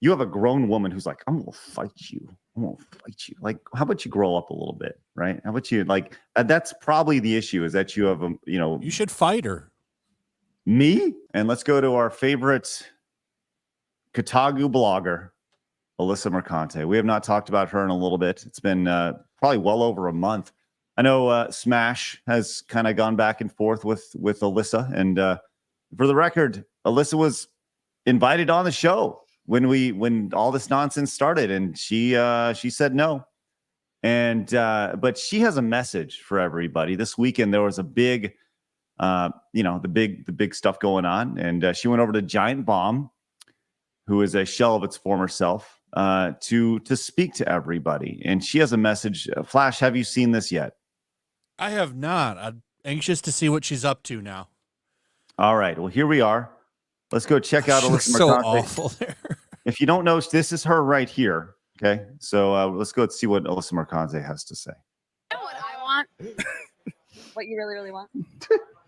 you have a grown woman who's like, I'm gonna fight you. I'm gonna fight you. Like, how about you grow up a little bit, right? How about you like? That's probably the issue, is that you have a, you should fight her. Me. And let's go to our favorite Kotaku blogger, Alyssa Mercante. We have not talked about her in a little bit. It's been probably well over a month. I know Smash has kind of gone back and forth with Alyssa, and for the record, Alyssa was invited on the show when all this nonsense started, and she said no. And but she has a message for everybody. This weekend there was a big, the big stuff going on, and she went over to Giant Bomb, who is a shell of its former self, to speak to everybody. And she has a message. Flash, have you seen this yet? I have not. I'm anxious to see what she's up to now. All right. Well, here we are. Let's go check out Alyssa so Mercante. awful there. If you don't know, this is her right here. Okay. So let's go see what Alyssa Mercante has to say. You know what I want? What you really, really want?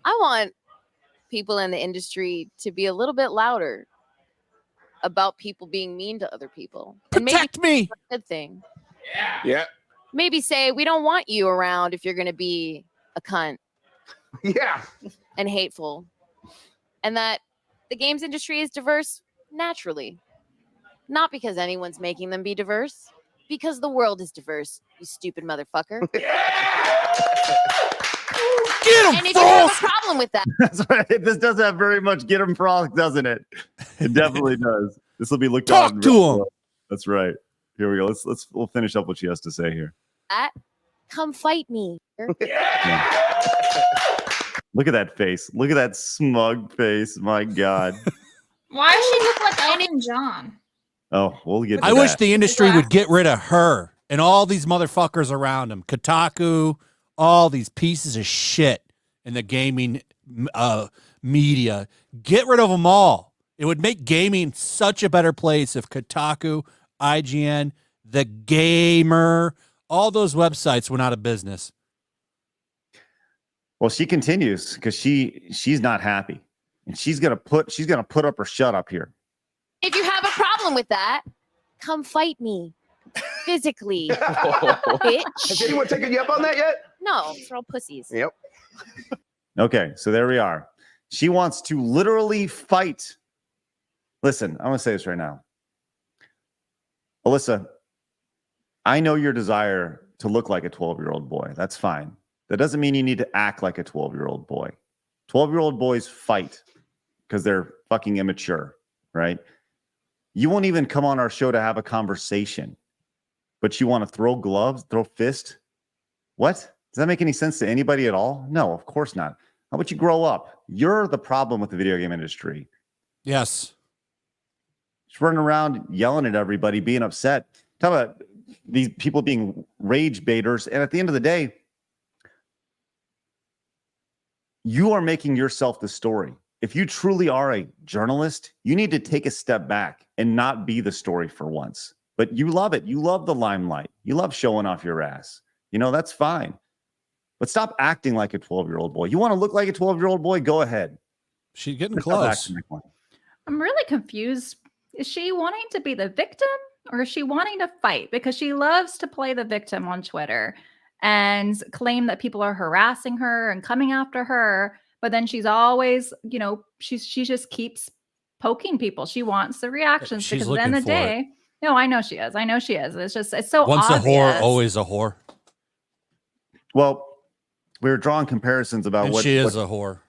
I want people in the industry to be a little bit louder about people being mean to other people. And Protect me. A good thing. Yeah. Maybe say, we don't want you around if you're going to be a cunt. Yeah. And hateful. And that the games industry is diverse naturally. Not because anyone's making them be diverse. Because the world is diverse, you stupid motherfucker. Get him, and if you have a problem with that. That's right. This does have very much get him frolic, doesn't it? It definitely does. This will be looked Talk on. to him. That's right. Here we go. We'll finish up what she has to say here. Come fight me. Yeah. Look at that face. Look at that smug face. My God. Why does she look like Elton John? Oh, we'll get to I that. wish the industry would get rid of her and all these motherfuckers around him. Kotaku, all these pieces of shit in the gaming media. Get rid of them all. It would make gaming such a better place if Kotaku, IGN, The Gamer, all those websites went out of business. Well, she continues because she's not happy, and she's gonna put up her shut up here. If you have a problem with that, come fight me physically, bitch. Has anyone taken you up on that yet? No, they're all pussies. Yep. Okay, so there we are. She wants to literally fight. Listen, I'm gonna say this right now. Alyssa, I know your desire to look like a 12-year-old boy. That's fine. That doesn't mean you need to act like a 12-year-old boy. 12-year-old boys fight because they're fucking immature, right? You won't even come on our show to have a conversation, but you want to throw gloves, throw fist? What? Does that make any sense to anybody at all? No, of course not. How about you grow up? You're the problem with the video game industry. Yes. Just running around yelling at everybody, being upset. Talk about these people being rage baiters. And at the end of the day, you are making yourself the story. If you truly are a journalist, you need to take a step back and not be the story for once. But you love it. You love the limelight. You love showing off your ass. That's fine. But stop acting like a 12-year-old boy. You want to look like a 12-year-old boy? Go ahead. She's getting close. I'm really confused. Is she wanting to be the victim or is she wanting to fight? Because she loves to play the victim on Twitter and claim that people are harassing her and coming after her. But then she's always, she just keeps poking people. She wants the reactions She's because at the end of the day, no, I know she is. It's so Once obvious. a whore, always a whore. Well, we were drawing comparisons about and she is a whore.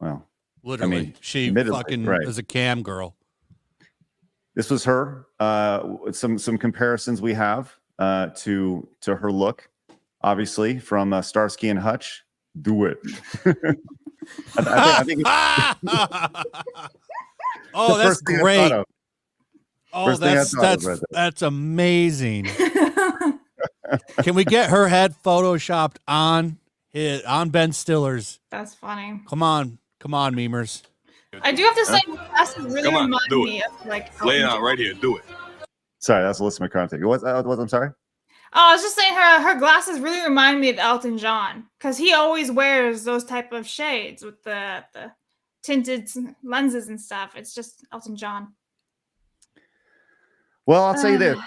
Well, literally, she fucking is a cam girl. This was her. Some comparisons we have to her look, obviously from Starsky and Hutch. Do it. I think oh, that's great. Oh, that's amazing. Can we get her head photoshopped on Ben Stiller's? That's funny. Come on, memers. I do have to say, glasses really remind me of like. Lay it out right here. Do it. Sorry, that's Alyssa McCarthy. What? I'm sorry. Oh, I was just saying her glasses really remind me of Elton John because he always wears those type of shades with the tinted lenses and stuff. It's just Elton John. Well, I'll say this.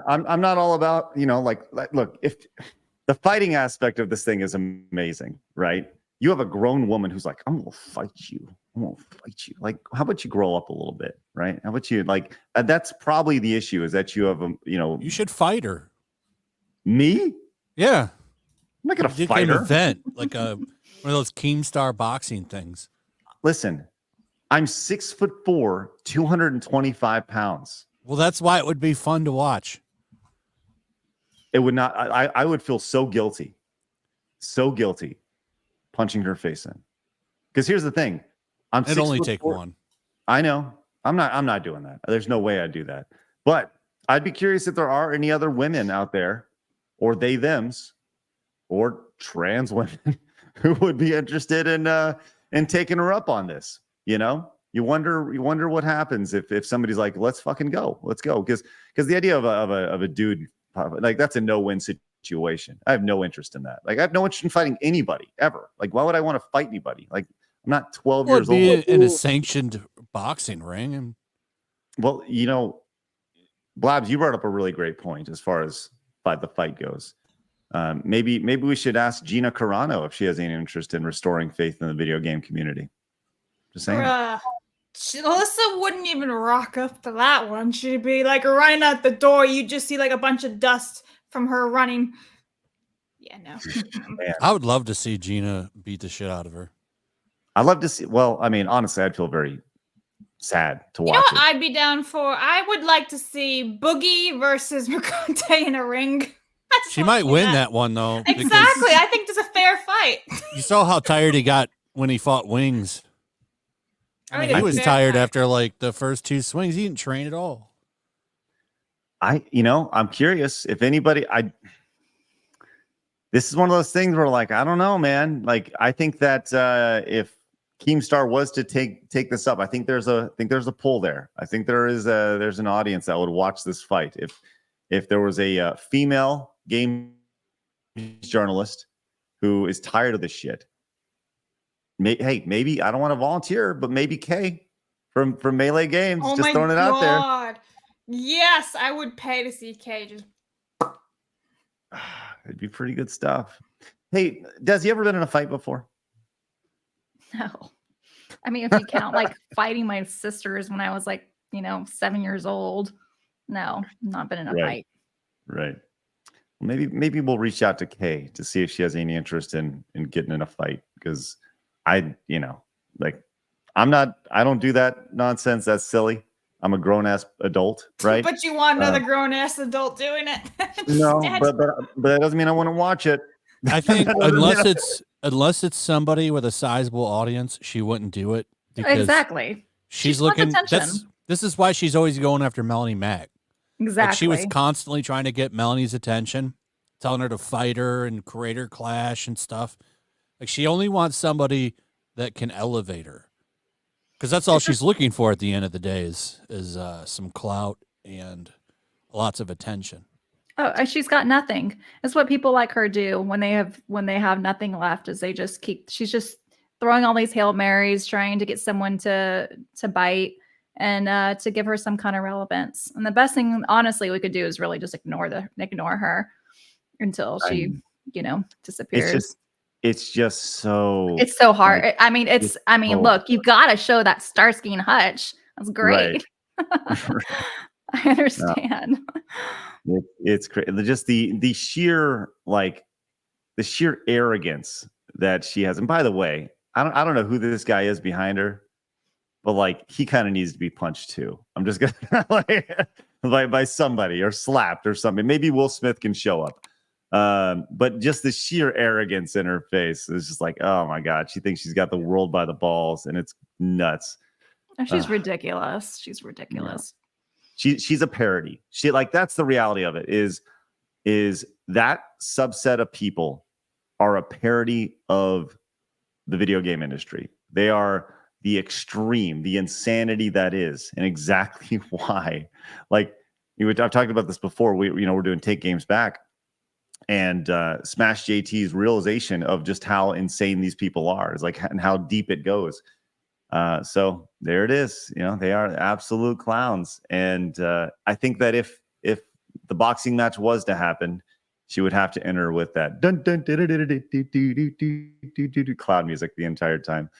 I'm not all about, like, look, if the fighting aspect of this thing is amazing, right? You have a grown woman who's like, I'm going to fight you. I'm going to fight you. Like, how about you grow up a little bit, right? How about you, like, that's probably the issue is that you have, You should fight her. me? Yeah. I'm not going to Did fight an her. event, like one of those Keemstar boxing things. Listen, I'm 6'4", 225 pounds. Well, that's why it would be fun to watch. It would not, I would feel so guilty punching her face in. Because here's the thing. It'd only take one. I know. I'm not doing that. There's no way I'd do that. But I'd be curious if there are any other women out there, or they thems, or trans women who would be interested in taking her up on this. You wonder what happens if somebody's like, let's fucking go. Let's go. Because the idea of a dude, like, that's a no-win situation. I have no interest in that. Like, I have no interest in fighting anybody ever. Like, why would I want to fight anybody? Like, I'm not 12 years old. In a sanctioned boxing ring. And well, Blabs, you brought up a really great point as far as the fight goes. Maybe we should ask Gina Carano if she has any interest in restoring faith in the video game community. Just saying. Alyssa wouldn't even rock up to that one. She'd be like running out the door. You just see like a bunch of dust from her running. Yeah, no. I would love to see Gina beat the shit out of her. I'd love to see. Well, I mean, honestly, I'd feel very sad to watch. You know what I'd be down for? I would like to see Boogie versus Mercante in a ring. She might win that one, though. Exactly. I think it's a fair fight. You saw how tired he got when he fought Wings. I mean, he was tired after like the first two swings. He didn't train at all. I'm curious if anybody. This is one of those things where, like, I don't know, man. Like, I think that if Keemstar was to take this up, I think there's a pull there. I think there's an audience that would watch this fight if there was a female game journalist who is tired of this shit. Maybe I don't want to volunteer, but maybe Kay from Melee Games, just throwing it out there. Yes, I would pay to see Kay just. It'd be pretty good stuff. Hey, Des, you ever been in a fight before? No. I mean, if you count like fighting my sisters when I was like, 7 years old. No, not been in a fight. Right. Maybe we'll reach out to Kay to see if she has any interest in getting in a fight, because I don't do that nonsense. That's silly. I'm a grown-ass adult, right? But you want another grown-ass adult doing it. No, but that doesn't mean I want to watch it. I think unless it's somebody with a sizable audience, she wouldn't do it. Exactly. She's looking. This is why she's always going after Melanie Mack. Exactly. Like, she was constantly trying to get Melanie's attention, telling her to fight her and create her clash and stuff. Like, she only wants somebody that can elevate her. Because that's all she's looking for at the end of the day is some clout and lots of attention. Oh, she's got nothing. That's what people like her do when they have nothing left. Is they just she's just throwing all these Hail Marys, trying to get someone to bite and to give her some kind of relevance. And the best thing, honestly, we could do is really just ignore her until she, disappears. It's just so. It's so hard. Look, you got to show that Starsky and Hutch. That's great. Right. I understand. It's crazy. Just the sheer arrogance that she has. And by the way, I don't know who this guy is behind her, but like, he kind of needs to be punched too. I'm just gonna by somebody or slapped or something. Maybe Will Smith can show up. But just the sheer arrogance in her face is just like, oh my God, she thinks she's got the world by the balls, and it's nuts. Oh, she's ridiculous. She's ridiculous. Yeah. She's a parody. That's the reality of it is that subset of people are a parody of the video game industry. They are the extreme, the insanity that is, and exactly why. Like, I've talked about this before. We're doing Take Games Back. And Smash JT's realization of just how insane these people are is like, and how deep it goes. So there it is. You know, they are absolute clowns. And I think that if the boxing match was to happen, she would have to enter with that dun, dun, dun, dun, dun, dun, dun, dun, dun, dun, dun, dun, cloud music the entire time.